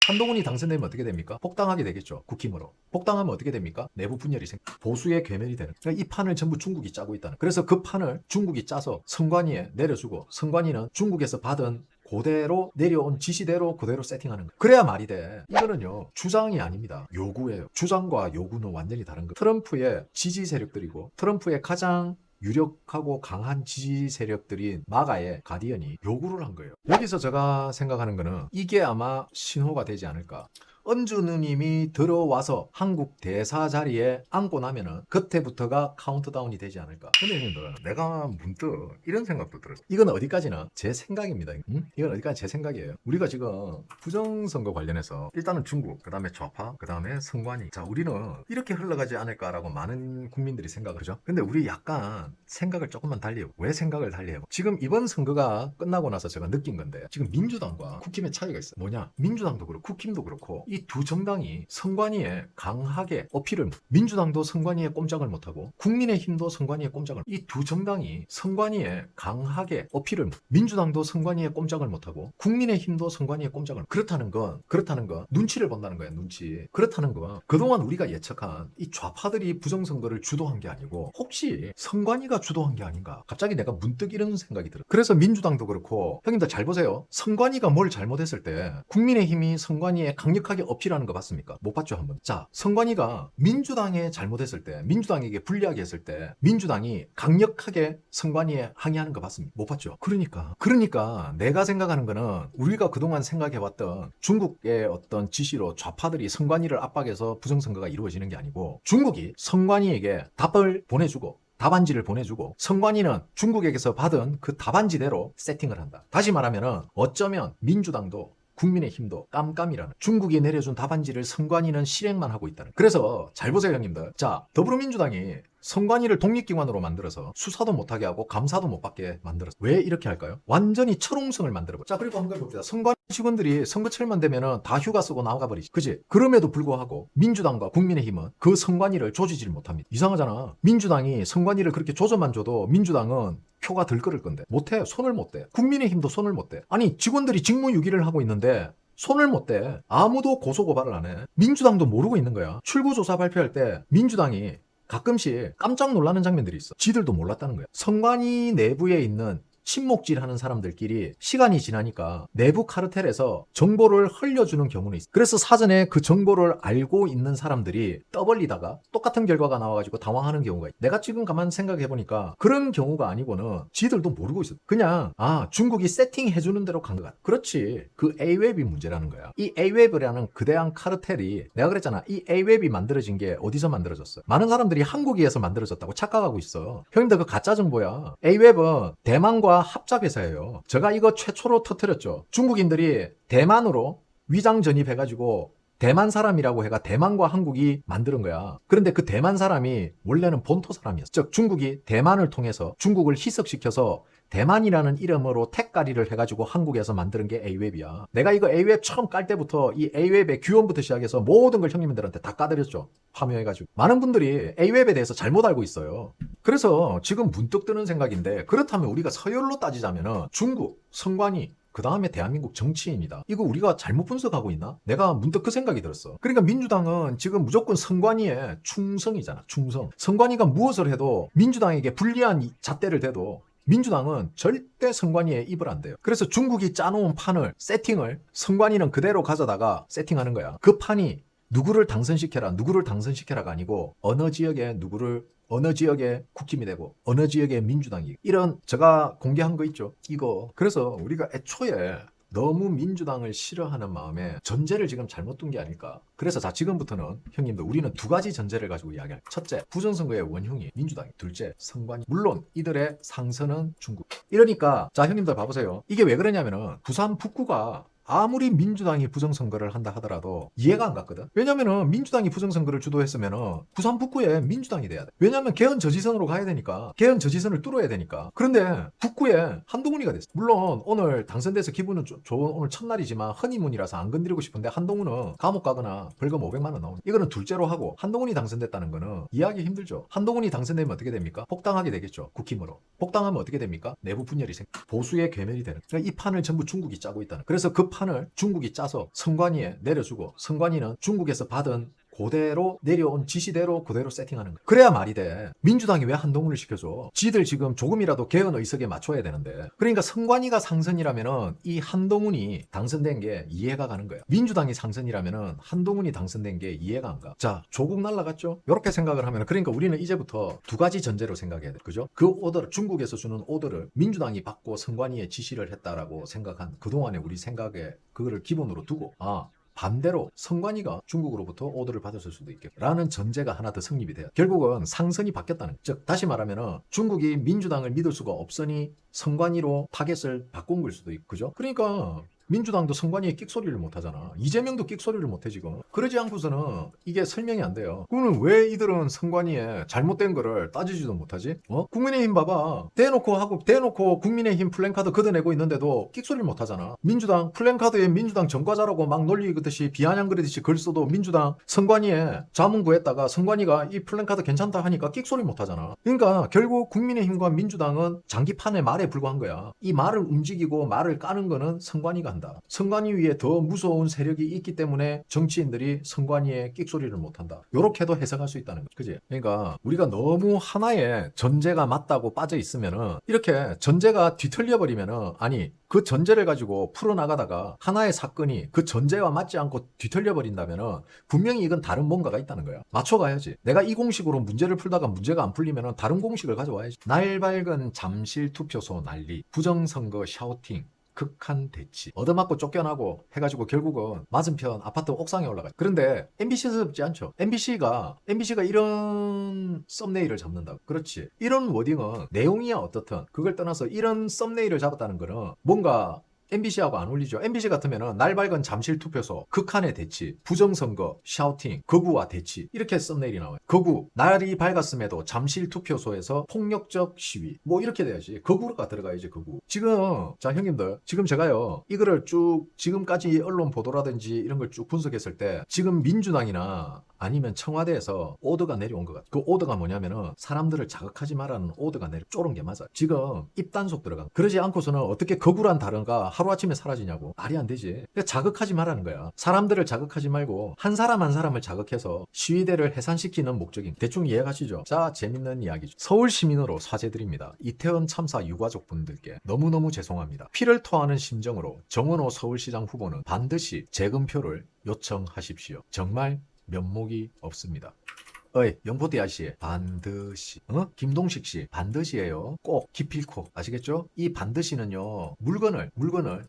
한동훈이 당선되면 어떻게 됩니까? 폭당하게 되겠죠. 국힘으로. 폭당하면 어떻게 됩니까? 내부 분열이 보수의 괴멸이 되는. 그러니까 이 판을 전부 중국이 짜고 있다는. 그래서 그 판을 중국이 짜서 선관위에 내려주고 선관위는 중국에서 받은 그대로 내려온 지시대로 그대로 세팅하는 거예요. 그래야 말이 돼. 이거는요 주장이 아닙니다. 요구예요. 주장과 요구는 완전히 다른 거예요. 트럼프의 지지 세력들이고 트럼프의 가장 유력하고 강한 지지 세력들인 마가의 가디언이 요구를 한 거예요. 여기서 제가 생각하는 거는 이게 아마 신호가 되지 않을까. 은주 누님이 들어와서 한국 대사 자리에 앉고 나면은 그때부터가 카운트다운이 되지 않을까. 근데 형님들 내가 문득 이런 생각도 들었어요. 이건 어디까지나 제 생각입니다. 이건 어디까지 제 생각이에요. 우리가 지금 부정선거 관련해서 일단은 중국, 그 다음에 좌파, 그 다음에 선관위. 자, 우리는 이렇게 흘러가지 않을까라고 많은 국민들이 생각을 하죠. 근데 우리 약간 생각을 조금만 달리해보고. 왜 생각을 달리해보고. 지금 이번 선거가 끝나고 나서 제가 느낀 건데 지금 민주당과 국힘의 차이가 있어요. 뭐냐? 민주당도 그렇고 국힘도 그렇고 이 두 정당이 선관위에 강하게 어필을 민주당도 선관위에 꼼짝을 못하고 국민의힘도 선관위에 꼼짝을 이 두 정당이 선관위에 강하게 어필을 민주당도 선관위에 꼼짝을 못하고 국민의힘도 선관위에 꼼짝을 그렇다는 건 눈치를 본다는 거야. 눈치. 그렇다는 건 그동안 우리가 예측한 이 좌파들이 부정선거를 주도한 게 아니고 혹시 선관위가 주도한 게 아닌가. 갑자기 내가 문득 이런 생각이 들어. 그래서 민주당도 그렇고 형님들 잘 보세요. 선관위가 뭘 잘못했을 때 국민의힘이 선관위에 강력하게 어필하는 거 봤습니까? 못 봤죠, 한번. 자, 선관위가 민주당에 잘못했을 때, 민주당에게 불리하게 했을 때, 민주당이 강력하게 선관위에 항의하는 거 봤습니까? 못 봤죠. 그러니까 내가 생각하는 거는 우리가 그동안 생각해왔던 중국의 어떤 지시로 좌파들이 선관위를 압박해서 부정선거가 이루어지는 게 아니고 중국이 선관위에게 답을 보내주고 답안지를 보내주고 선관위는 중국에게서 받은 그 답안지대로 세팅을 한다. 다시 말하면 어쩌면 민주당도 국민의힘도 깜깜이라는 중국이 내려준 답안지를 선관위는 실행만 하고 있다는. 그래서 잘 보세요 형님들. 자, 더불어민주당이 선관위를 독립기관으로 만들어서 수사도 못하게 하고 감사도 못 받게 만들었어. 왜 이렇게 할까요? 완전히 철옹성을 만들어버려. 자, 그리고 한번 봅시다. 선관위 직원들이 선거철만 되면은 다 휴가 쓰고 나가버리지. 그지? 그럼에도 불구하고 민주당과 국민의힘은 그 선관위를 조지지를 못합니다. 이상하잖아. 민주당이 선관위를 그렇게 조져만 줘도 민주당은 표가 덜 끓을 건데 못해. 손을 못 대. 국민의힘도 손을 못 대. 아니 직원들이 직무유기를 하고 있는데 손을 못 대. 아무도 고소고발을 안 해. 민주당도 모르고 있는 거야. 출구조사 발표할 때 민주당이 가끔씩 깜짝 놀라는 장면들이 있어. 지들도 몰랐다는 거야. 선관위 내부에 있는 친목질하는 사람들끼리 시간이 지나니까 내부 카르텔에서 정보를 흘려주는 경우는 있어. 그래서 사전에 그 정보를 알고 있는 사람들이 떠벌리다가 똑같은 결과가 나와가지고 당황하는 경우가 있어. 내가 지금 가만 생각해보니까 그런 경우가 아니고는 지들도 모르고 있어. 그냥 중국이 세팅해주는 대로 간 것 같아. 그렇지. 그 A웹이 문제라는 거야. 이 A웹이라는 거대한 카르텔이 내가 그랬잖아. 이 A웹이 만들어진 게 어디서 만들어졌어? 많은 사람들이 한국에서 만들어졌다고 착각하고 있어. 형님들 그 가짜 정보야. A웹은 대만과 합작회사예요. 제가 이거 최초로 터뜨렸죠. 중국인들이 대만으로 위장 전입해가지고 대만 사람이라고 해가 대만과 한국이 만드는 거야. 그런데 그 대만 사람이 원래는 본토 사람이었어. 즉 중국이 대만을 통해서 중국을 희석시켜서 대만이라는 이름으로 택가리를 해가지고 한국에서 만드는 게 A웹이야. 내가 이거 A웹 처음 깔 때부터 이 A웹의 규원부터 시작해서 모든 걸 형님들한테 다 까드렸죠. 파묘해가지고. 많은 분들이 A웹에 대해서 잘못 알고 있어요. 그래서 지금 문득 드는 생각인데 그렇다면 우리가 서열로 따지자면은 중국, 선관위, 그 다음에 대한민국 정치인이다. 이거 우리가 잘못 분석하고 있나? 내가 문득 그 생각이 들었어. 그러니까 민주당은 지금 무조건 선관위에 충성이잖아. 충성. 선관위가 무엇을 해도 민주당에게 불리한 잣대를 대도 민주당은 절대 선관위에 입을 안 대요. 그래서 중국이 짜놓은 판을 세팅을 선관위는 그대로 가져다가 세팅하는 거야. 그 판이 누구를 당선시켜라가 아니고 어느 지역에 누구를 어느 지역에 국힘이 되고 어느 지역에 민주당이 이런 제가 공개한 거 있죠. 이거 그래서 우리가 애초에 너무 민주당을 싫어하는 마음에 전제를 지금 잘못 둔 게 아닐까. 그래서 자 지금부터는 형님들 우리는 두 가지 전제를 가지고 이야기할. 첫째, 부정선거의 원흉이 민주당이. 둘째, 선관위. 물론 이들의 상선은 중국. 이러니까 자 형님들 봐보세요. 이게 왜 그러냐면은 부산 북구가 아무리 민주당이 부정선거를 한다 하더라도 이해가 안 갔거든. 왜냐면은 민주당이 부정선거를 주도했으면은 부산 북구에 민주당이 돼야 돼. 왜냐면 개헌 저지선으로 가야 되니까. 개헌 저지선을 뚫어야 되니까. 그런데 북구에 한동훈이가 됐어. 물론 오늘 당선돼서 기분은 좋은 오늘 첫날이지만 허니문이라서 안 건드리고 싶은데 한동훈은 감옥 가거나 벌금 500만 원 나오는. 이거는 둘째로 하고 한동훈이 당선됐다는 거는 이해하기 힘들죠. 한동훈이 당선되면 어떻게 됩니까? 폭당하게 되겠죠. 국힘으로. 폭당하면 어떻게 됩니까? 내부 분열이 보수의 괴멸이 되는. 그러니까 이 판을 전부 중국이 짜고 있다는. 그래서 그 판을 중국이 짜서 선관위에 내려주고 선관위는 중국에서 받은 그대로 내려온 지시대로 그대로 세팅하는 거야. 그래야 말이 돼. 민주당이 왜 한동훈을 시켜줘? 지들 지금 조금이라도 개헌 의석에 맞춰야 되는데. 그러니까 선관위가 상선이라면은 이 한동훈이 당선된 게 이해가 가는 거야. 민주당이 상선이라면은 한동훈이 당선된 게 이해가 안 가. 자, 조국 날라갔죠? 이렇게 생각을 하면 그러니까 우리는 이제부터 두 가지 전제로 생각해야 돼. 그죠? 그 오더를 중국에서 주는 오더를 민주당이 받고 선관위에 지시를 했다라고 생각한 그동안의 우리 생각에 그거를 기본으로 두고 반대로 선관위가 중국으로부터 오더를 받았을 수도 있겠라는 전제가 하나 더 성립이 돼요. 결국은 상선이 바뀌었다는 거예요. 즉 다시 말하면 중국이 민주당을 믿을 수가 없으니 선관위로 타겟을 바꾼 걸 수도 있고 그죠? 그러니까 민주당도 선관위에 끽소리를 못하잖아. 이재명도 끽소리를 못해 지금. 그러지 않고서는 이게 설명이 안 돼요. 그러면 왜 이들은 선관위에 잘못된 거를 따지지도 못하지? 국민의힘 봐봐. 대놓고 국민의힘 플랜카드 걷어내고 있는데도 끽소리를 못하잖아. 민주당 플랜카드에 민주당 전과자라고 막 놀리듯이 비아냥거리듯이 글 써도 민주당 선관위에 자문 구했다가 선관위가 이 플랜카드 괜찮다 하니까 끽소리 못하잖아. 그러니까 결국 국민의힘과 민주당은 장기판의 말에 불과한 거야. 이 말을 움직이고 말을 까는 거는 선관위가 한다. 선관위 위에 더 무서운 세력이 있기 때문에 정치인들이 선관위에 끽소리를 못한다. 이렇게도 해석할 수 있다는 거죠. 그지? 그러니까 우리가 너무 하나의 전제가 맞다고 빠져 있으면은 이렇게 전제가 뒤틀려 버리면은 아니 그 전제를 가지고 풀어나가다가 하나의 사건이 그 전제와 맞지 않고 뒤틀려 버린다면은 분명히 이건 다른 뭔가가 있다는 거야. 맞춰가야지. 내가 이 공식으로 문제를 풀다가 문제가 안 풀리면은 다른 공식을 가져와야지. 날 밝은 잠실 투표소 난리, 부정선거 샤우팅, 극한 대치, 얻어맞고 쫓겨나고 해가지고 결국은 맞은편 아파트 옥상에 올라가요. 그런데 MBC에서없지 않죠. MBC가 이런 썸네일을 잡는다고. 그렇지. 이런 워딩은 내용이야 어떻든 그걸 떠나서 이런 썸네일을 잡았다는 거는 뭔가 MBC하고 안 어울리죠. MBC 같으면은 날 밝은 잠실 투표소, 극한의 대치, 부정선거, 샤우팅, 거구와 대치 이렇게 썸네일이 나와요. 거구, 날이 밝았음에도 잠실 투표소에서 폭력적 시위 뭐 이렇게 돼야지. 거구가 들어가야지 거구. 지금 자 형님들 지금 제가요 이거를 쭉 지금까지 언론 보도라든지 이런 걸 쭉 분석했을 때 지금 민주당이나 아니면 청와대에서 오더가 내려온 것 같아요. 그 오더가 뭐냐면은 사람들을 자극하지 말라는 오더가 쪼른 게 맞아요. 지금 입단속 들어간. 그러지 않고서는 어떻게 거구란 단어가 하루아침에 사라지냐고. 말이 안 되지. 그러니까 자극하지 말라는 거야. 사람들을 자극하지 말고 한 사람 한 사람을 자극해서 시위대를 해산시키는 목적인. 대충 이해가시죠? 자, 재밌는 이야기죠. 서울 시민으로 사죄드립니다. 이태원 참사 유가족분들께 너무너무 죄송합니다. 피를 토하는 심정으로 정원호 서울시장 후보는 반드시 재검표를 요청하십시오. 정말 면목이 없습니다. 어이 영포대 아저씨 반드시 김동식 씨 반드시예요. 꼭 기필코 아시겠죠? 이 반드시는요 물건을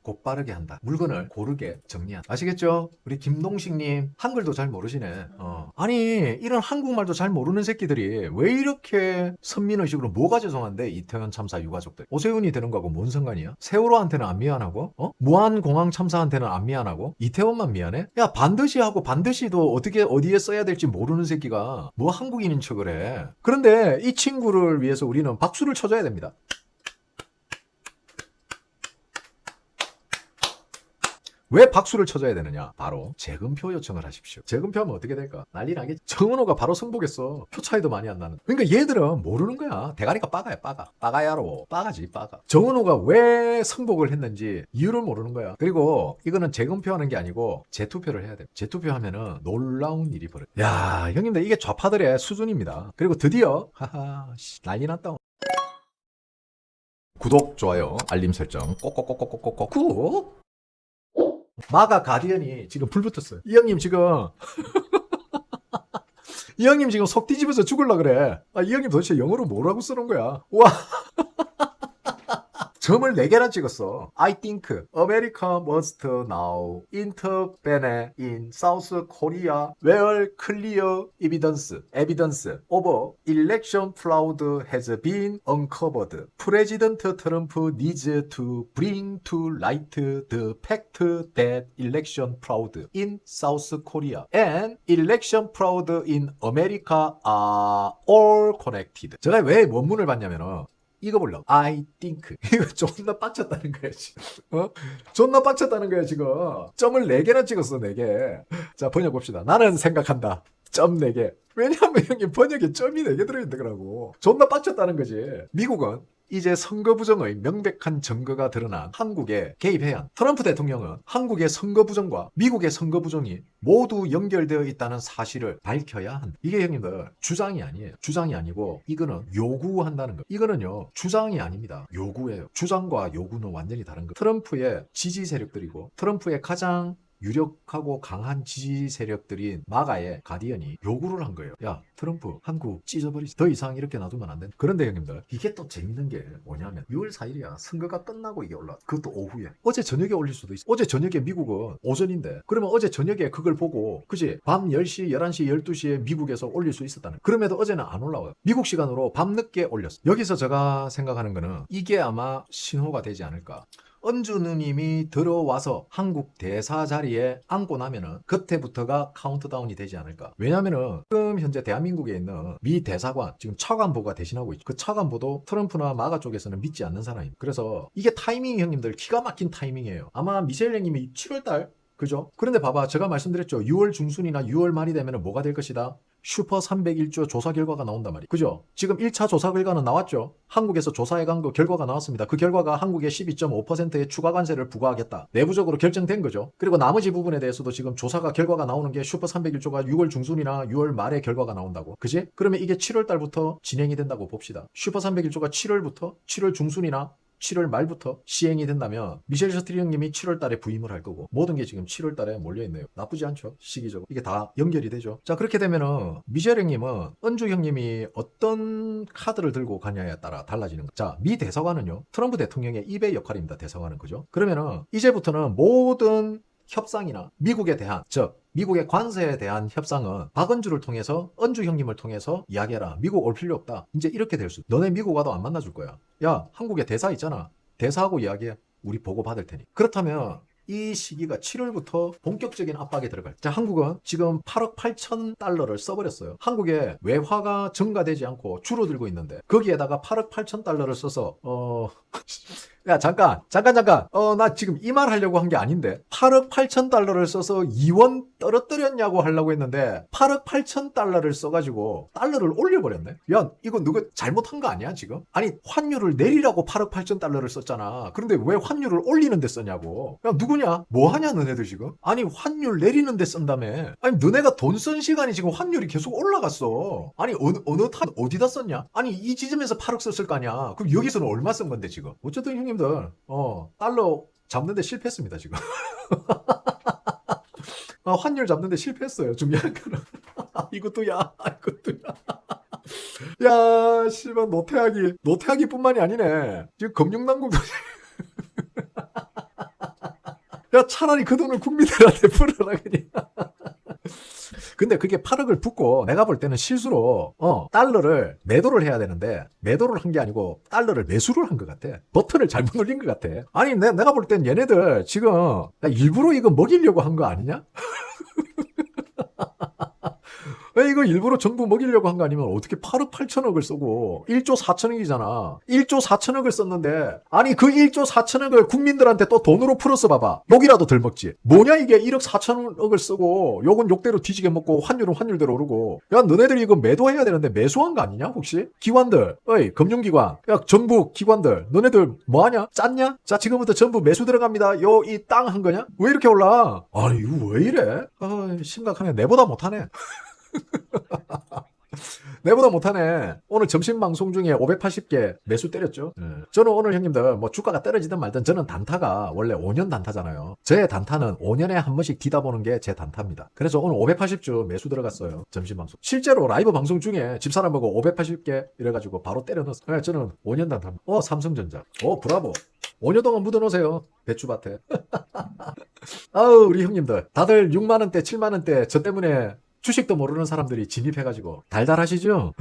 곧바르게 한다. 물건을 고르게 정리한다. 아시겠죠? 우리 김동식님 한글도 잘 모르시네. 아니 이런 한국말도 잘 모르는 새끼들이 왜 이렇게 선민의식으로 뭐가 죄송한데 이태원 참사 유가족들 오세훈이 되는 거하고 뭔 상관이야? 세월호한테는 안 미안하고 무한공항 참사한테는 안 미안하고 이태원만 미안해? 야 반드시 하고 반드시도 어떻게 어디에 써야 될지 모르는 새끼가 뭐 한국인인 척을 해. 그런데 이 친구를 위해서 우리는 박수를 쳐줘야 됩니다. 왜 박수를 쳐줘야 되느냐? 바로 재검표 요청을 하십시오. 재검표하면 어떻게 될까? 난리 나겠지. 정은호가 바로 승복했어. 표 차이도 많이 안 나는. 그러니까 얘들은 모르는 거야. 대가리가 빠가야 빠가. 빠가야로. 빠가지 빠가. 정은호가 왜 승복을 했는지 이유를 모르는 거야. 그리고 이거는 재검표하는 게 아니고 재투표를 해야 돼. 재투표하면은 놀라운 일이 벌어져. 야 형님들 이게 좌파들의 수준입니다. 그리고 드디어 난리 났다. 구독, 좋아요, 알림 설정 꼭꼭꼭꼭꼭꼭 꾹. 마가 가디언이 지금 불 붙었어요. 이 형님 지금 이 형님 지금 속 뒤집어서 죽을라 그래. 이 형님 도대체 영어로 뭐라고 쓰는 거야? 와. 점을 4개나 찍었어. I think America must now intervene in South Korea where clear evidence of election fraud has been uncovered. President Trump needs to bring to light the fact that election fraud in South Korea and election fraud in America are all connected. 제가 왜 원문을 봤냐면은 이거 보려고. I think. 이거 존나 빡쳤다는 거야, 지금. 존나 빡쳤다는 거야, 지금. 점을 4개나 찍었어, 4개. 자, 번역 봅시다. 나는 생각한다. 점 4개. 왜냐하면 형님 번역에 점이 4개 들어있는 거라고. 존나 빡쳤다는 거지. 미국은 이제 선거 부정의 명백한 증거가 드러난 한국에 개입해야 한다. 트럼프 대통령은 한국의 선거 부정과 미국의 선거 부정이 모두 연결되어 있다는 사실을 밝혀야 한다. 이게 형님들 주장이 아니에요. 주장이 아니고 이거는 요구한다는 거. 이거는요 주장이 아닙니다. 요구예요. 주장과 요구는 완전히 다른 거. 트럼프의 지지 세력들이고 트럼프의 가장 유력하고 강한 지지 세력들인 마가의 가디언이 요구를 한 거예요. 야 트럼프 한국 찢어버리지. 더 이상 이렇게 놔두면 안 된다. 그런데 형님들 이게 또 재밌는 게 뭐냐면 6월 4일이야. 선거가 끝나고 이게 올라. 그것도 오후에. 어제 저녁에 올릴 수도 있어. 어제 저녁에 미국은 오전인데 그러면 어제 저녁에 그걸 보고 그지 밤 10시 11시 12시에 미국에서 올릴 수 있었다는. 그럼에도 어제는 안 올라와요. 미국 시간으로 밤늦게 올렸어. 여기서 제가 생각하는 거는 이게 아마 신호가 되지 않을까. 은주 누님이 들어와서 한국 대사 자리에 앉고 나면은 그때부터가 카운트다운이 되지 않을까. 왜냐면은 지금 현재 대한민국에 있는 미 대사관 지금 차관보가 대신하고 있죠. 그 차관보도 트럼프나 마가 쪽에서는 믿지 않는 사람입니다. 그래서 이게 타이밍이 형님들 기가 막힌 타이밍이에요. 아마 미셸 형님이 7월달 그죠? 그런데 봐봐 제가 말씀드렸죠. 6월 중순이나 6월 말이 되면 뭐가 될 것이다. 슈퍼 301조 조사 결과가 나온단 말이에요. 그죠? 지금 1차 조사 결과는 나왔죠? 한국에서 조사해 간 거 결과가 나왔습니다. 그 결과가 한국에 12.5%의 추가 관세를 부과하겠다. 내부적으로 결정된 거죠. 그리고 나머지 부분에 대해서도 지금 조사가 결과가 나오는 게 슈퍼 301조가 6월 중순이나 6월 말에 결과가 나온다고. 그지? 그러면 이게 7월 달부터 진행이 된다고 봅시다. 슈퍼 301조가 7월부터 7월 중순이나 7월 말부터 시행이 된다면 미셸 셔트리 형님이 7월 달에 부임을 할 거고 모든 게 지금 7월 달에 몰려있네요. 나쁘지 않죠? 시기적으로. 이게 다 연결이 되죠. 자 그렇게 되면은 미셸 형님은 은주 형님이 어떤 카드를 들고 가냐에 따라 달라지는 거. 자 미 대사관은요. 트럼프 대통령의 입의 역할입니다. 대사관은 그죠? 그러면은 이제부터는 모든 협상이나 미국에 대한 즉 미국의 관세에 대한 협상은 박은주를 통해서 은주 형님을 통해서 이야기해라. 미국 올 필요 없다. 이제 이렇게 될 수. 너네 미국 와도 안 만나줄 거야. 야 한국에 대사 있잖아. 대사하고 이야기해. 우리 보고 받을 테니. 그렇다면 이 시기가 7월부터 본격적인 압박에 들어갈. 자, 한국은 지금 8억 8천 달러를 써버렸어요. 한국의 외화가 증가되지 않고 줄어들고 있는데 거기에다가 8억 8천 달러를 써서 야 잠깐 나 지금 이 말 하려고 한 게 아닌데 8억 8천 달러를 써서 2원 떨어뜨렸냐고 하려고 했는데 8억 8천 달러를 써가지고 달러를 올려버렸네. 야 이거 누가 잘못한 거 아니야 지금? 아니 환율을 내리라고 8억 8천 달러를 썼잖아. 그런데 왜 환율을 올리는 데 썼냐고. 야 누구냐? 뭐 하냐 너네들 지금? 아니 환율 내리는 데 쓴다며. 아니 너네가 돈 쓴 시간이 지금 환율이 계속 올라갔어. 아니 어느 탄 어디다 썼냐? 아니 이 지점에서 8억 썼을 거 아니야. 그럼 여기서는 얼마 쓴 건데 지금? 어쨌든 형님들 달러 잡는데 실패했습니다 지금. 환율 잡는데 실패했어요. 중요한 거는 이것도 야. 야 씨발 노태하기뿐만이 아니네. 지금 금융당국도 야 차라리 그 돈을 국민들한테 풀어라 그냥. 근데 그게 8억을 붓고 내가 볼 때는 실수로 달러를 매도를 해야 되는데 매도를 한 게 아니고 달러를 매수를 한 것 같아. 버튼을 잘못 눌린 것 같아. 아니 내가 볼 땐 얘네들 지금 일부러 이거 먹이려고 한 거 아니냐? 왜 이거 일부러 정부 먹이려고 한 거 아니면 어떻게 8억 8천억을 쓰고 1조 4천억이잖아. 1조 4천억을 썼는데 아니 그 1조 4천억을 국민들한테 또 돈으로 풀어서 봐봐. 욕이라도 덜 먹지. 뭐냐 이게 1억 4천억을 쓰고 욕은 욕대로 뒤지게 먹고 환율은 환율대로 오르고. 야 너네들이 이거 매도해야 되는데 매수한 거 아니냐 혹시? 기관들 어이 금융기관 야 정부 기관들 너네들 뭐하냐? 짰냐? 자 지금부터 전부 매수 들어갑니다. 요 이 땅 한 거냐? 왜 이렇게 올라? 아니 이거 왜 이래? 심각하네. 내보다 못하네. 내보다 못하네. 오늘 점심 방송 중에 580개 매수 때렸죠. 저는 오늘 형님들 뭐 주가가 떨어지든 말든 저는 단타가 원래 5년 단타잖아요. 제 단타는 5년에 한 번씩 뒤다보는 게 제 단타입니다. 그래서 오늘 580주 매수 들어갔어요. 점심 방송. 실제로 라이브 방송 중에 집사람하고 580개 이래가지고 바로 때려 넣었어요. 저는 5년 단타입니다. 삼성전자. 브라보. 5년 동안 묻어놓으세요. 배추밭에. 아우 우리 형님들 다들 6만원대 7만원대 저 때문에 주식도 모르는 사람들이 진입해가지고 달달하시죠?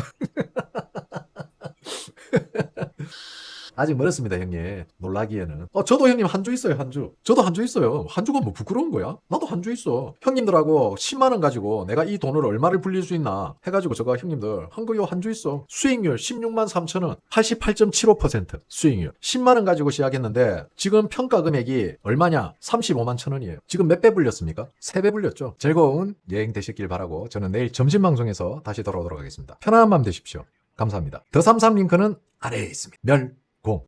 아직 멀었습니다 형님. 놀라기에는. 저도 형님 한 주 있어요. 저도 한 주 있어요. 한 주가 뭐 부끄러운 거야? 나도 한 주 있어. 형님들하고 10만원 가지고 내가 이 돈을 얼마를 불릴 수 있나 해가지고 제가 형님들 한 거요 한 주 있어. 수익률 16만 3천원 88.75% 수익률. 10만원 가지고 시작했는데 지금 평가 금액이 얼마냐? 35만 천원이에요. 지금 몇 배 불렸습니까? 3배 불렸죠. 즐거운 여행 되시길 바라고 저는 내일 점심방송에서 다시 돌아오도록 하겠습니다. 편안한 밤 되십시오. 감사합니다. 더33 링크는 아래에 있습니다. 멸